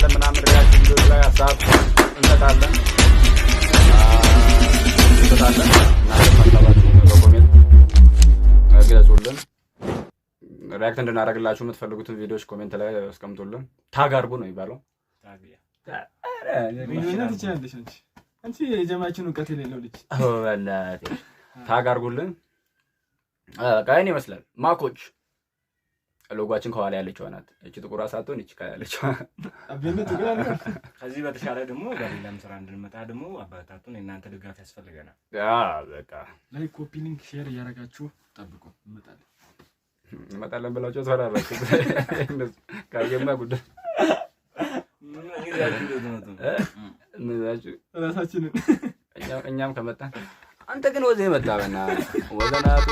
እንሰራለን ምናምን ሪያክሽን ቪዲዮች ላይ ሀሳብ እንሰጣለን እናንተ ሀሳባችሁን በኮሜንት ግለጹልን። ሪያክት እንድናደርግላችሁ የምትፈልጉትን ቪዲዮዎች ኮሜንት ላይ አስቀምጡልን። ታግ አድርጉ ነው የሚባለው። አንቺ የጀማችን እውቀት የሌለው ልጅ በእናትህ ታግ አድርጉልን። በቃ ይሄን ይመስላል። ማኮች ሎጓችን ከኋላ ያለችው ናት። እቺ ጥቁር ሳትሆን እቺ ካለችው ከዚህ በተሻለ ደግሞ በሌላም ስራ እንድንመጣ ደግሞ አባታቱን እናንተ ድጋፍ ያስፈልገናል። በቃ ላይክ፣ ኮፒ ሊንክ፣ ሼር እያደረጋችሁ ጠብቁ። እንመጣለን ብላችሁ ተፈራራችሁ ካገማ ጉዳይ ራሳችንን እኛም ከመጣን አንተ ግን ወዘ መጣ በና ወዘናቱ